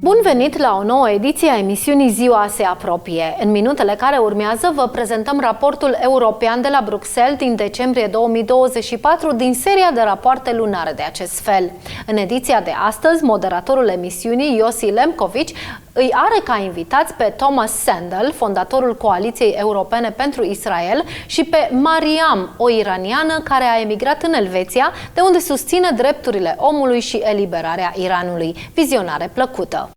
Bun venit la o nouă ediție a emisiunii Ziua se apropie. În minutele care urmează vă prezentăm raportul european de la Bruxelles din decembrie 2024 din seria de rapoarte lunare de acest fel. În ediția de astăzi, moderatorul emisiunii, Yossy Lempkowicz, îi are ca invitați pe Tomas Sandell, fondatorul Coaliției Europene pentru Israel, și pe Maryam, o iraniană care a emigrat în Elveția, de unde susține drepturile omului și eliberarea Iranului. Vizionare plăcută!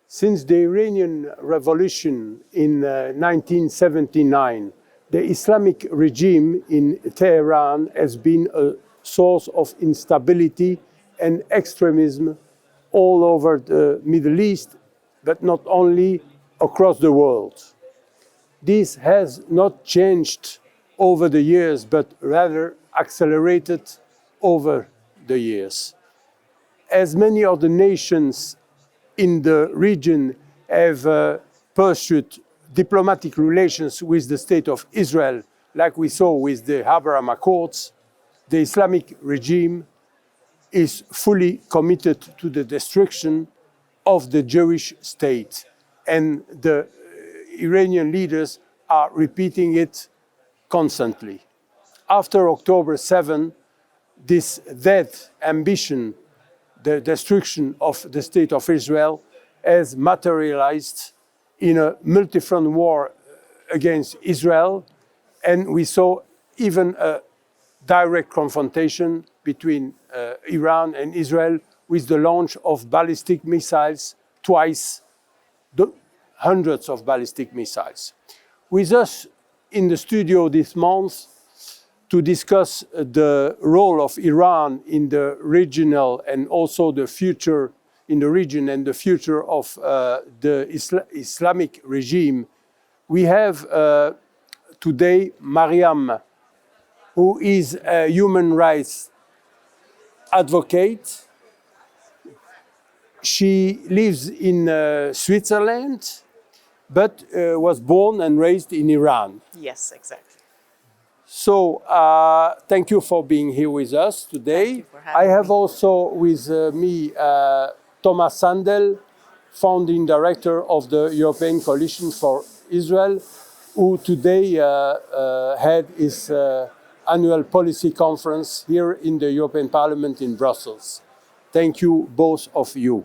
Since the Iranian Revolution in 1979, the Islamic regime in Tehran has been a source of instability and extremism all over the Middle East, but not only across the world. This has not changed over the years, but rather accelerated over the years. As many of the nations in the region have pursued diplomatic relations with the State of Israel, like we saw with the Abraham Accords, the Islamic regime is fully committed to the destruction of the Jewish state. And the Iranian leaders are repeating it constantly. After October 7, this dead ambition, the destruction of the State of Israel, has materialized in a multi-front war against Israel, and we saw even a direct confrontation between Iran and Israel with the launch of ballistic missiles twice, hundreds of ballistic missiles. With us in the studio this month to discuss the role of Iran in the regional and also the future in the region and the future of the Islamic regime, we have today Maryam, who is a human rights advocate. She lives in Switzerland, but was born and raised in Iran. Yes, exactly. So thank you for being here with us today. Thank you for having I have me. also with me Tomas Sandell, founding director of the European Coalition for Israel, who today had his annual policy conference here in the European Parliament in Brussels. Thank you, both of you.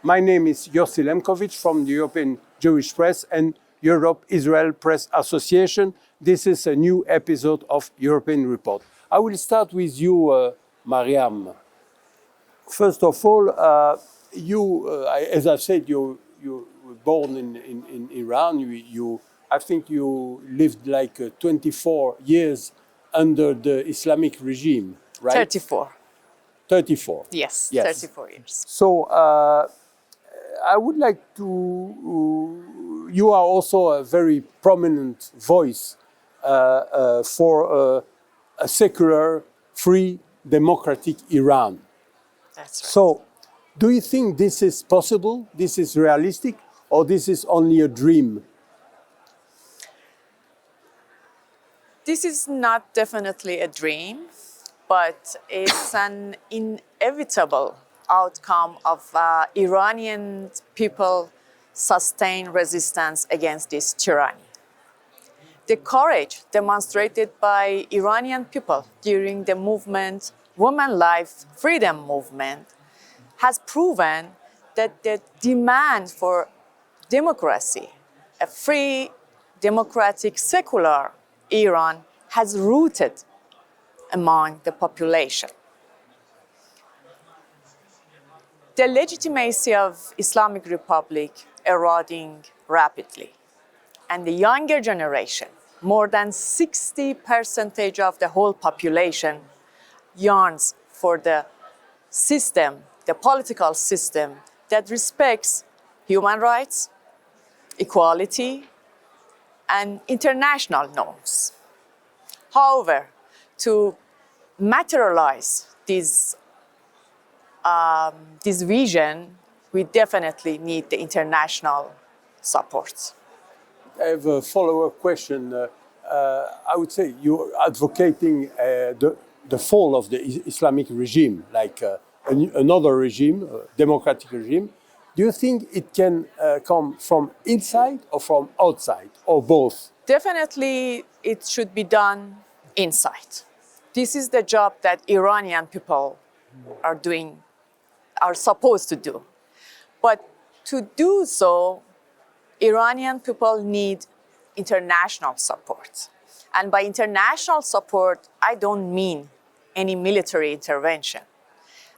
My name is Yossy Lempkowicz from the European Jewish Press and Europe-Israel Press Association. This is a new episode of European Report. I will start with you, Maryam. First of all, as I said, you were born in Iran. I think you lived like 24 years under the Islamic regime, right? 34. 34. Yes, Yes. 34 years. So I would like to, you are also a very prominent voice for a secular, free, democratic Iran. That's right. So do you think this is possible, this is realistic, or this is only a dream? This is not definitely a dream, but it's an inevitable outcome of Iranian people sustained resistance against this tyranny. The courage demonstrated by Iranian people during the movement, Women Life Freedom movement, has proven that the demand for democracy, a free, democratic, secular Iran, has rooted among the population. The legitimacy of Islamic Republic eroding rapidly, and the younger generation, more than 60% of the whole population, yearns for the system, the political system that respects human rights, equality, and international norms. However, to materialize this vision, we definitely need the international support. I have a follow-up question. I would say you're advocating the fall of the Islamic regime, like another regime, a democratic regime. Do you think it can come from inside or from outside, or both? Definitely, it should be done inside. This is the job that Iranian people are supposed to do. But to do so, Iranian people need international support. And by international support, I don't mean any military intervention.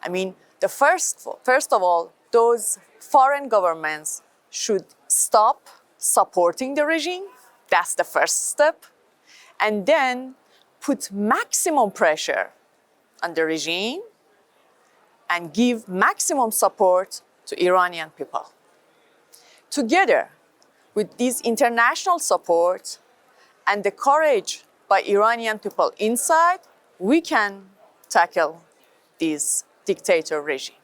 I mean, first of all, those foreign governments should stop supporting the regime. That's the first step. And then put maximum pressure on the regime and give maximum support to Iranian people. Together with this international support and the courage by Iranian people inside, we can tackle this dictator regime.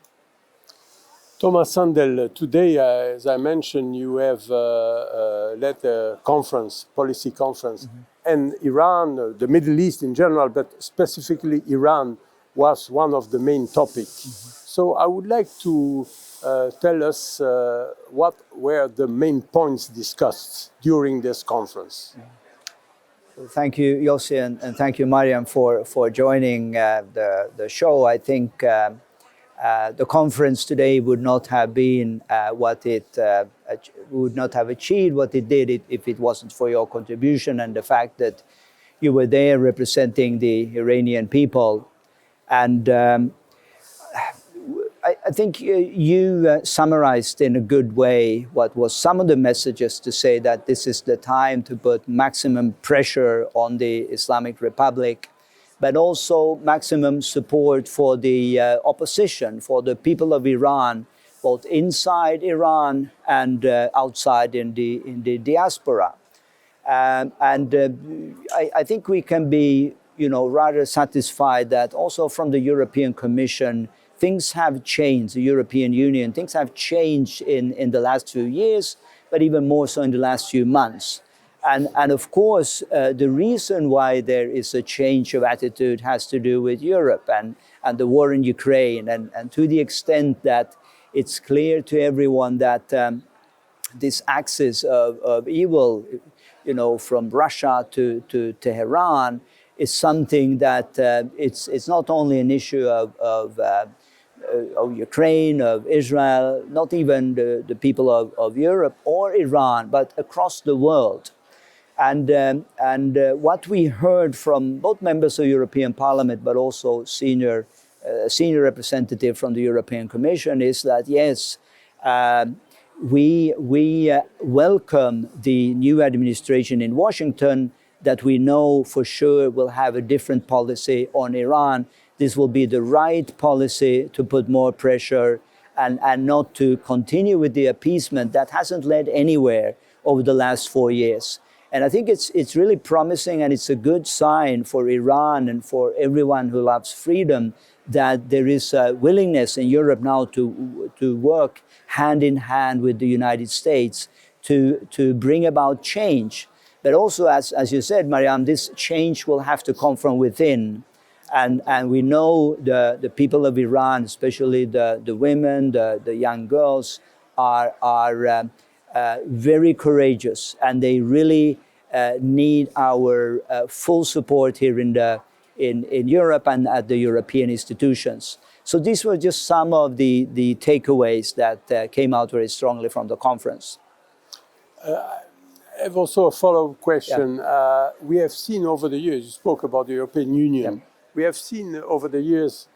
Tomas Sandell, today, as I mentioned, you have led a conference, policy conference, and Iran, the Middle East in general, but specifically Iran, was one of the main topics. So I would like to tell us what were the main points discussed during this conference. Thank you, Yossy, and thank you, Maryam, for joining the show. I think the conference today would not have been would not have achieved what it did if it wasn't for your contribution and the fact that you were there representing the Iranian people. And I think you summarized in a good way what was some of the messages to say that this is the time to put maximum pressure on the Islamic Republic, but also maximum support for the opposition, for the people of Iran, both inside Iran and outside in the diaspora. I think we can be, rather satisfied that also from the European Commission, things have changed. The European Union, things have changed in the last few years, but even more so in the last few months. And of course, the reason why there is a change of attitude has to do with Europe and the war in Ukraine, and to the extent that it's clear to everyone that this axis of evil, from Russia to Tehran, is something that it's not only an issue of Ukraine, of Israel, not even the people of Europe or Iran, but across the world. And what we heard from both members of the European Parliament, but also senior representative from the European Commission, is that yes, we welcome the new administration in Washington, that we know for sure will have a different policy on Iran. This will be the right policy to put more pressure and not to continue with the appeasement that hasn't led anywhere over the last 4 years. And I think it's really promising, and it's a good sign for Iran and for everyone who loves freedom that there is a willingness in Europe now to work hand in hand with the United States to bring about change. But also, as you said, Maryam, this change will have to come from within. And we know the people of Iran, especially the women, the young girls, are very courageous, and they really need our full support here in Europe and at the European institutions. So these were just some of the takeaways that came out very strongly from the conference. I have also a follow-up question. Yeah. We have seen over the years, you spoke about the European Union, yeah. We have seen over the years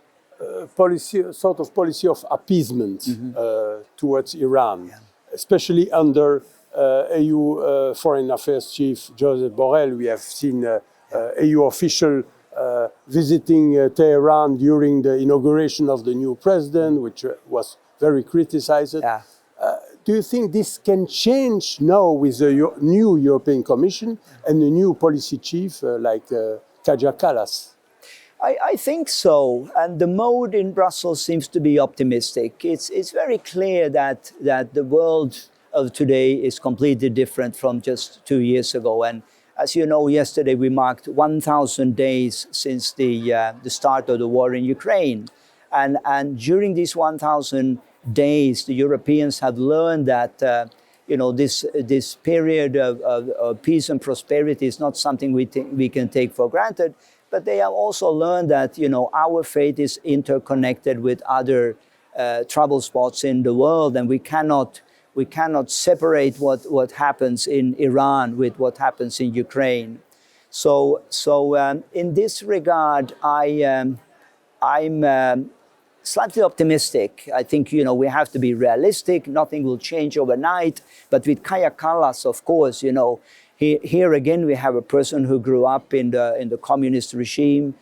sort of policy of appeasement towards Iran, yeah. Especially under EU Foreign Affairs Chief Joseph Borrell. We have seen EU official visiting Tehran during the inauguration of the new president, which was very criticized. Yeah. Do you think this can change now with the new European Commission and the new policy chief like Kaja Kallas? I think so, and the mode in Brussels seems to be optimistic. It's very clear that the world of today is completely different from just 2 years ago. And as you know, yesterday we marked 1,000 days since the start of the war in Ukraine, and during these 1,000 days, the Europeans have learned that this period of peace and prosperity is not something we can take for granted. But they have also learned that our fate is interconnected with other trouble spots in the world, and we cannot separate what happens in Iran with what happens in Ukraine. So in this regard, I'm slightly optimistic. I think we have to be realistic. Nothing will change overnight. But with Kaja Kallas, of course, here again we have a person who grew up in the communist regime.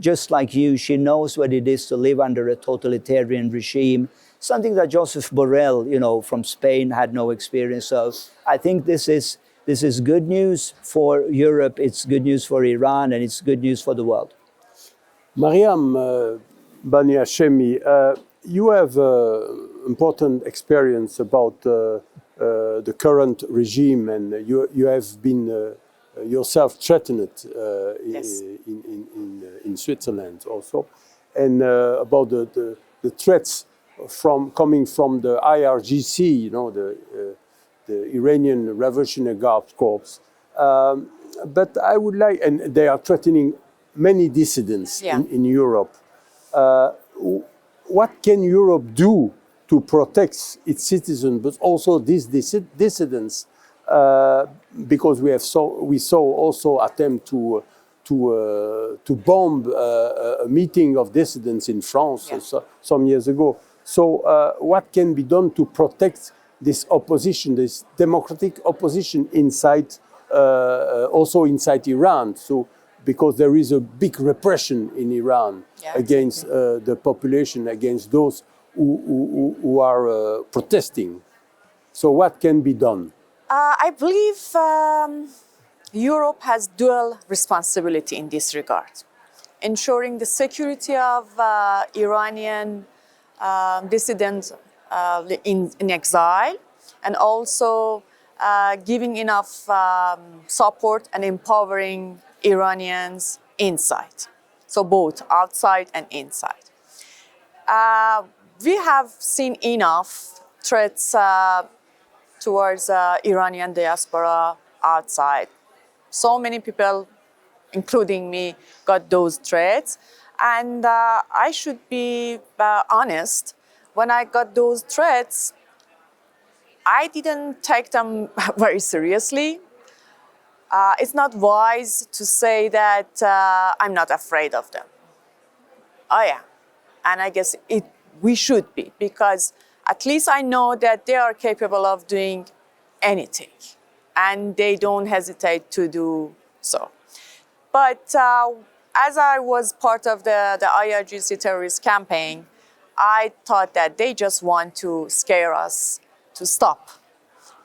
Just like you, she knows what it is to live under a totalitarian regime, something that Joseph Borrell, from Spain, had no experience of. I think this is good news for Europe, it's good news for Iran, and it's good news for the world. Maryam Bani Hashemi, you have important experience about the current regime, and you have been yourself threatened Yes. in Switzerland also, and about the threats coming from the IRGC, the Iranian Revolutionary Guard Corps. But I would like, and they are threatening many dissidents in Europe. What can Europe do to protect its citizens, but also these dissidents? Because we saw also attempt to bomb a meeting of dissidents in France some years ago. So what can be done to protect this opposition, this democratic opposition inside, also inside Iran? So because there is a big repression in Iran against the population, against those who are protesting. So what can be done? I believe Europe has dual responsibility in this regard, ensuring the security of Iranian dissidents in exile, and also giving enough support and empowering Iranians inside. So both outside and inside. We have seen enough threats towards Iranian diaspora outside. So many people, including me, got those threats. And I should be honest, when I got those threats, I didn't take them very seriously. It's not wise to say that I'm not afraid of them. Oh yeah, and I guess we should be, because at least I know that they are capable of doing anything, and they don't hesitate to do so. But as I was part of the IRGC terrorist campaign, I thought that they just want to scare us to stop.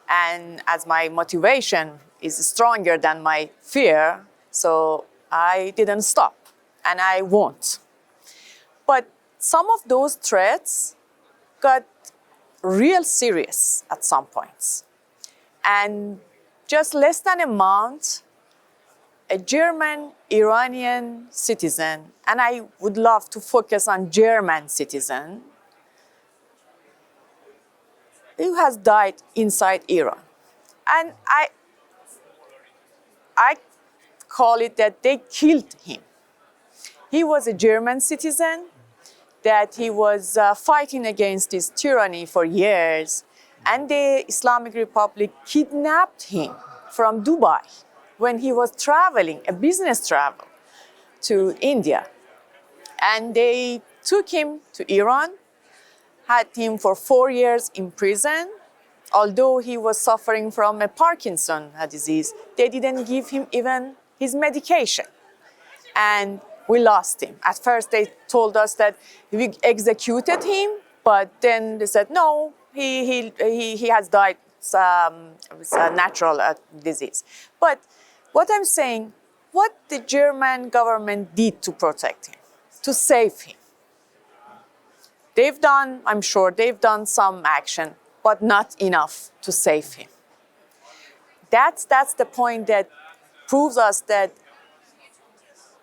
And as my motivation is stronger than my fear, so I didn't stop, and I won't. But some of those threats got real serious at some points. And just less than a month, a German Iranian citizen, and I would love to focus on German citizen, who has died inside Iran. And I call it that they killed him. He was a German citizen, that he was fighting against this tyranny for years, and the Islamic Republic kidnapped him from Dubai when he was traveling, a business travel, to India. And they took him to Iran, had him for 4 years in prison. Although he was suffering from a Parkinson disease, they didn't give him even his medication. And we lost him. At first they told us that we executed him, but then they said, no, he has died with a natural disease. But what I'm saying, what the German government did to protect him, to save him. I'm sure they've done some action, but not enough to save him. That's the point that proves us that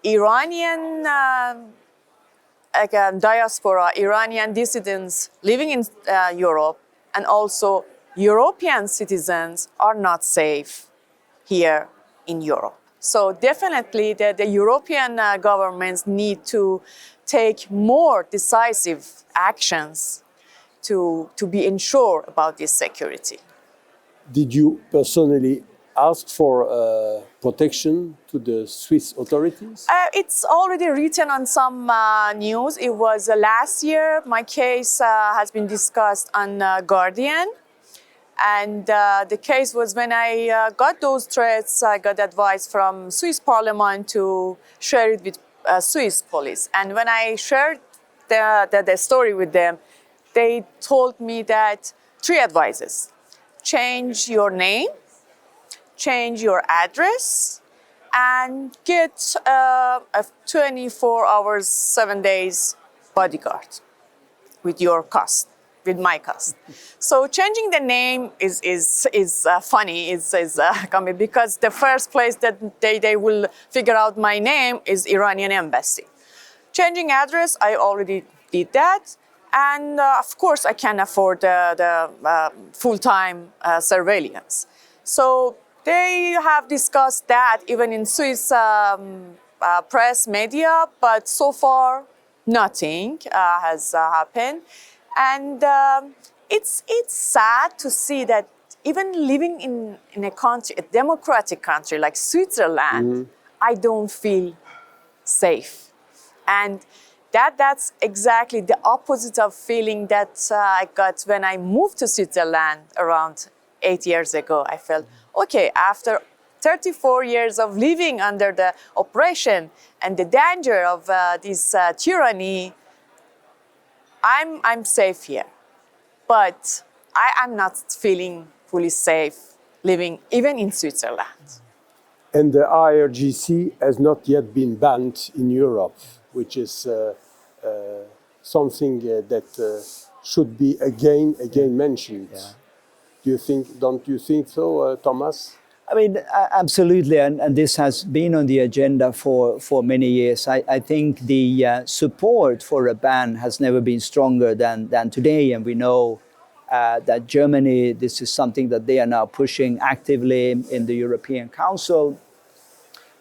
Iranian diaspora, Iranian dissidents living in Europe, and also European citizens are not safe here in Europe. So definitely the European governments need to take more decisive actions to be ensured about this security. Did you personally ask for protection to the Swiss authorities? It's already written on some news. It was last year. My case has been discussed on Guardian. And the case was when I got those threats, I got advice from Swiss Parliament to share it with Swiss police. And when I shared the story with them, they told me that 3 advices: change your name, change your address, and get a 24 hours, 7 days bodyguard with your cost. With my cost. So changing the name is funny, is coming, because the first place that they will figure out my name is Iranian embassy. Changing address, I already did that. And of course, I can afford the full-time surveillance. So they have discussed that even in Swiss press media, but so far nothing has happened. And it's sad to see that even living in a country, a democratic country like Switzerland, I don't feel safe. And that's exactly the opposite of feeling that I got when I moved to Switzerland around 8 years ago. I felt, okay, after 34 years of living under the oppression and the danger of this tyranny, I'm safe here, but I'm not feeling fully safe living even in Switzerland. And the IRGC has not yet been banned in Europe, which is something that should be again mentioned. Yeah. Don't you think so, Thomas? I mean, absolutely, and this has been on the agenda for many years. I think the support for a ban has never been stronger than today, and we know that Germany, this is something that they are now pushing actively in the European Council,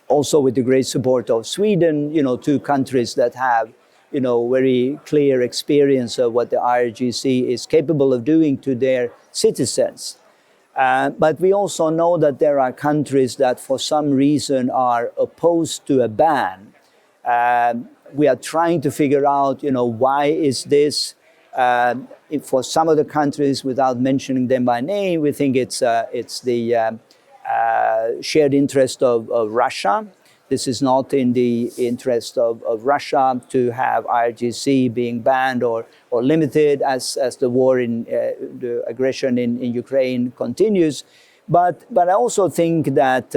also with the great support of Sweden, 2 countries that have, very clear experience of what the IRGC is capable of doing to their citizens. But we also know that there are countries that for some reason are opposed to a ban. We are trying to figure out, why is this? For some of the countries, without mentioning them by name, we think it's the shared interest of Russia. This is not in the interest of Russia to have IRGC being banned or limited as the war the aggression in Ukraine continues. But I also think that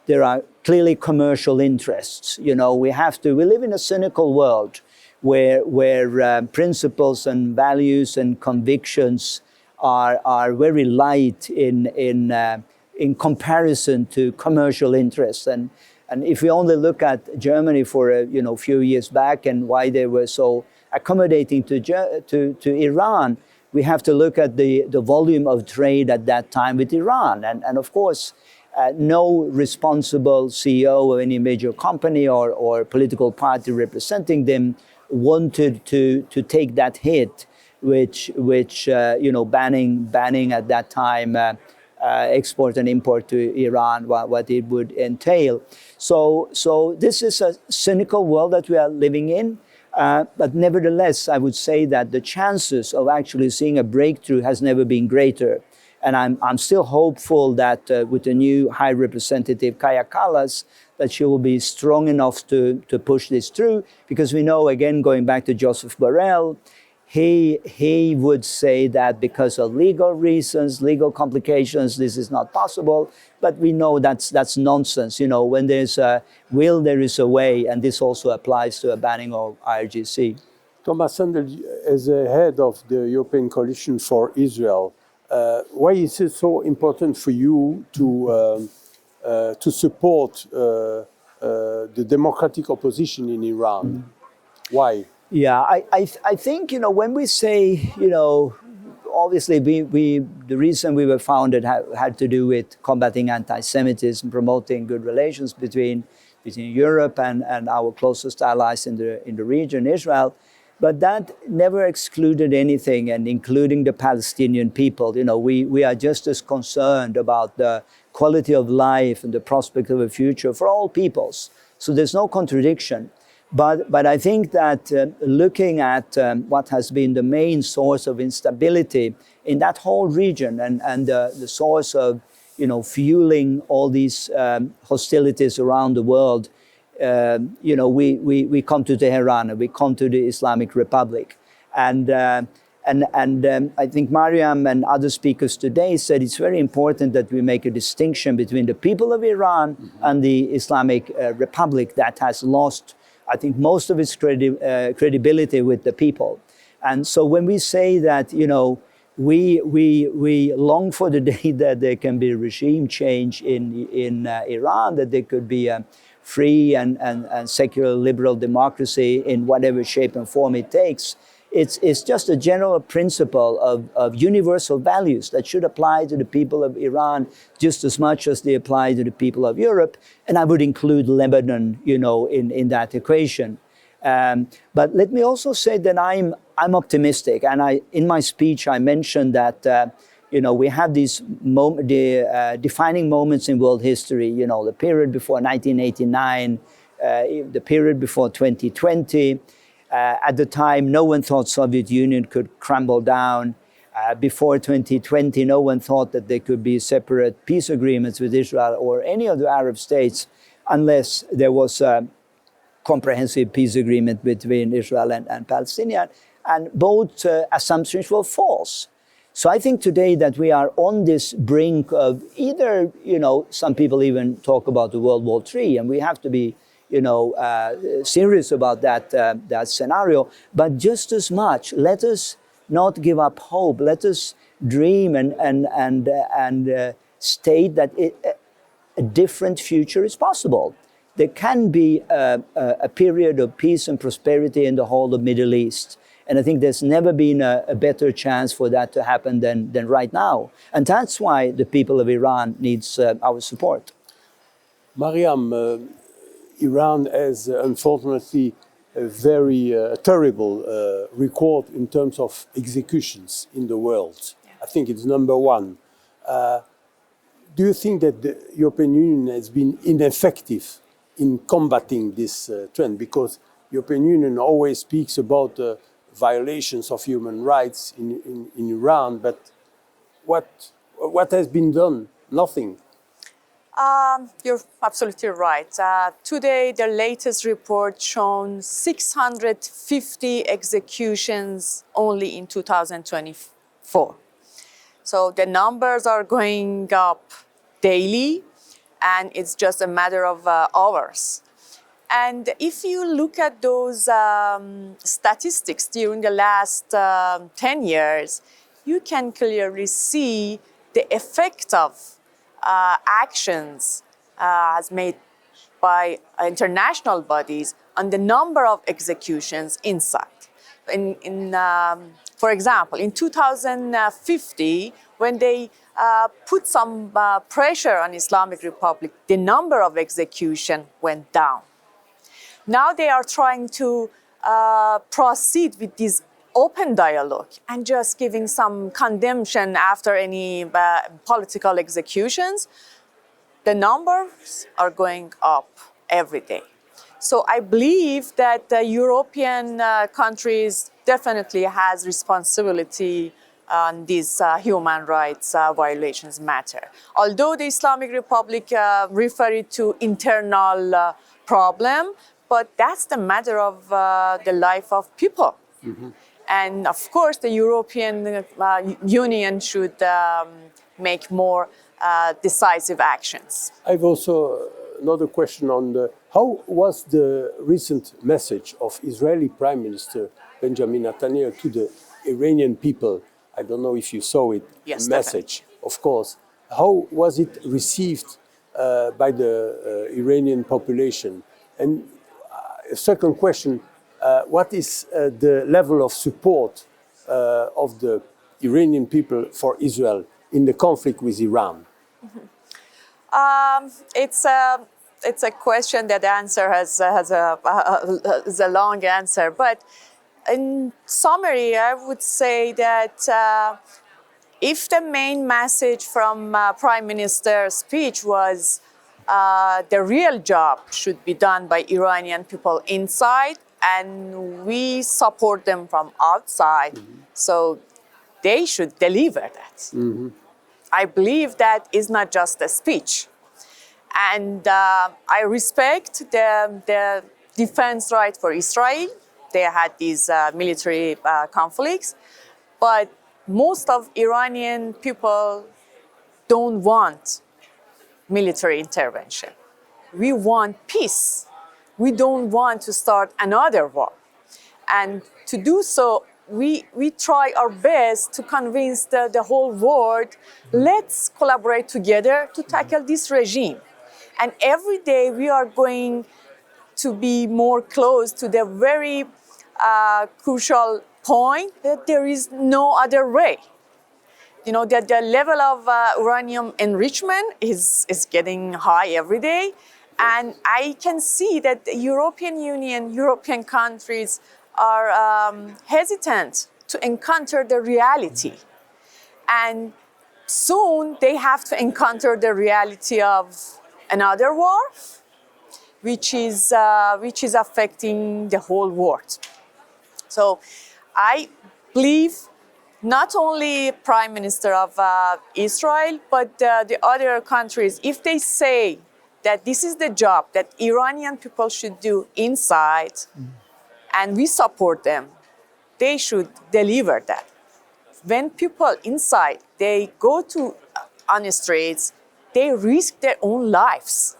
there are clearly commercial interests. We live in a cynical world where principles and values and convictions are very light in comparison to commercial interests. And if we only look at Germany for a few years back and why they were so accommodating to Iran, we have to look at the volume of trade at that time with Iran. And of course, no responsible CEO of any major company or political party representing them wanted to take that hit, which banning at that time export and import to Iran, what it would entail. So this is a cynical world that we are living in. But nevertheless, I would say that the chances of actually seeing a breakthrough has never been greater. And I'm still hopeful that with the new High Representative Kaja Kallas, that she will be strong enough to push this through, because we know, again, going back to Joseph Borrell, he would say that because of legal reasons, legal complications, this is not possible. But we know that's nonsense. When there's a will, there is a way, and this also applies to a banning of IRGC. Tomas Sandell, as a head of the European Coalition for Israel, why is it so important for you to support the democratic opposition in Iran? Why? Yeah, I think, when we say, obviously the reason we were founded had to do with combating anti-Semitism, promoting good relations between Europe and our closest allies in the region, Israel. But that never excluded anything, and including the Palestinian people. We are just as concerned about the quality of life and the prospect of a future for all peoples. So there's no contradiction. But I think that looking at what has been the main source of instability in that whole region and the source of fueling all these hostilities around the world, we come to Tehran and we come to the Islamic Republic. And I think Maryam and other speakers today said it's very important that we make a distinction between the people of Iran and the Islamic Republic that has lost, I think, most of its credibility with the people. And so when we say that, we long for the day that there can be regime change in Iran, that there could be a free and secular liberal democracy in whatever shape and form it takes, it's just a general principle of universal values that should apply to the people of Iran just as much as they apply to the people of Europe. And I would include Lebanon, in that equation. But let me also say that I'm optimistic. And in my speech, I mentioned that, we have these defining moments in world history, the period before 1989, the period before 2020. At the time, no one thought Soviet Union could crumble down. Before 2020, no one thought that there could be separate peace agreements with Israel or any of the Arab states unless there was a comprehensive peace agreement between Israel and Palestinian. And both assumptions were false. So I think today that we are on this brink of either, some people even talk about the World War III, and we have to be serious about that scenario. But just as much, let us not give up hope. Let us dream and state that a different future is possible. There can be a period of peace and prosperity in the whole of Middle East. And I think there's never been a better chance for that to happen than right now. And that's why the people of Iran needs our support. Maryam, Iran has, unfortunately, a very terrible record in terms of executions in the world. Yeah. I think it's number one. Do you think that the European Union has been ineffective in combating this trend? Because the European Union always speaks about violations of human rights in Iran, but what has been done? Nothing. You're absolutely right. Today, the latest report shows 650 executions only in 2024. So the numbers are going up daily, and it's just a matter of hours. And if you look at those statistics during the last 10 years, you can clearly see the effect of actions as made by international bodies on the number of executions inside. For example, in 2050, when they put some pressure on Islamic Republic, the number of executions went down. Now they are trying to proceed with this open dialogue and just giving some condemnation after any political executions. The numbers are going up every day. So I believe that the European countries definitely has responsibility on these human rights violations matter. Although the Islamic Republic referred it to internal problem, but that's the matter of the life of people. Mm-hmm. And of course, the European Union should make more decisive actions. I've also another question on how was the recent message of Israeli Prime Minister Benjamin Netanyahu to the Iranian people? I don't know if you saw it. Yes, message, definitely. Of course. How was it received by the Iranian population? And a second question, what is the level of support of the Iranian people for Israel in the conflict with Iran? It's a question that the answer has a long answer. But in summary, I would say that if the main message from Prime Minister's speech was the real job should be done by Iranian people inside, and we support them from outside, so they should deliver that. I believe that is not just a speech. And I respect the defense right for Israel. They had these military conflicts, but most of Iranian people don't want military intervention. We want peace. We don't want to start another war. And to do so, we try our best to convince the whole world, let's collaborate together to tackle this regime. And every day we are going to be more close to the very crucial point that there is no other way. You know, that the level of uranium enrichment is getting high every day. And I can see that the European Union, European countries are hesitant to encounter the reality. And soon they have to encounter the reality of another war, which is affecting the whole world. So I believe not only Prime Minister of Israel, but the other countries, if they say that this is the job that Iranian people should do inside, and we support them, they should deliver that. When people inside, they go to on the streets, they risk their own lives.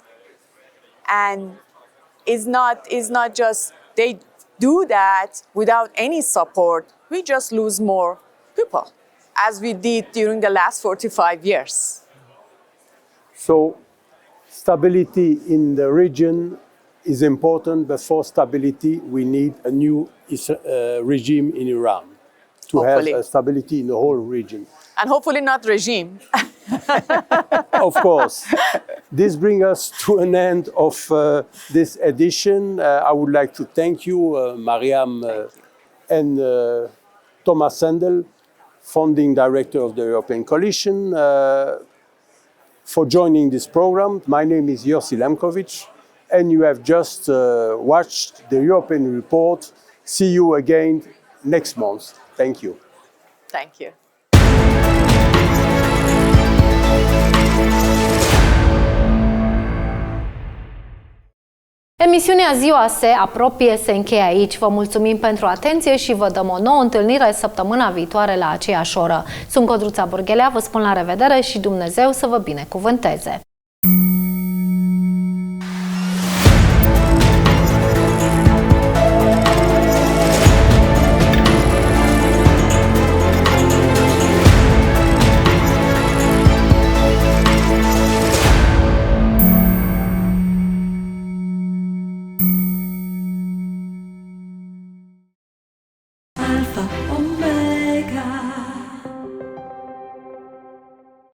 And it's not just they do that without any support, we just lose more people, as we did during the last 45 years. So stability in the region is important, but for stability, we need a new regime in Iran to Hopefully. have stability in the whole region. And hopefully not regime. Of course. This brings us to an end of this edition. I would like to thank you, Maryam and Tomas Sandell, founding director of the European Coalition, for joining this program. My name is Yossy Lempkowicz, and you have just watched the European Report. See you again next month. Thank you. Thank you. Emisiunea Ziua se apropie, se încheie aici. Vă mulțumim pentru atenție și vă dăm o nouă întâlnire săptămâna viitoare la aceeași oră. Sunt Codruța Burghelea, vă spun la revedere și Dumnezeu să vă binecuvânteze! Alpha,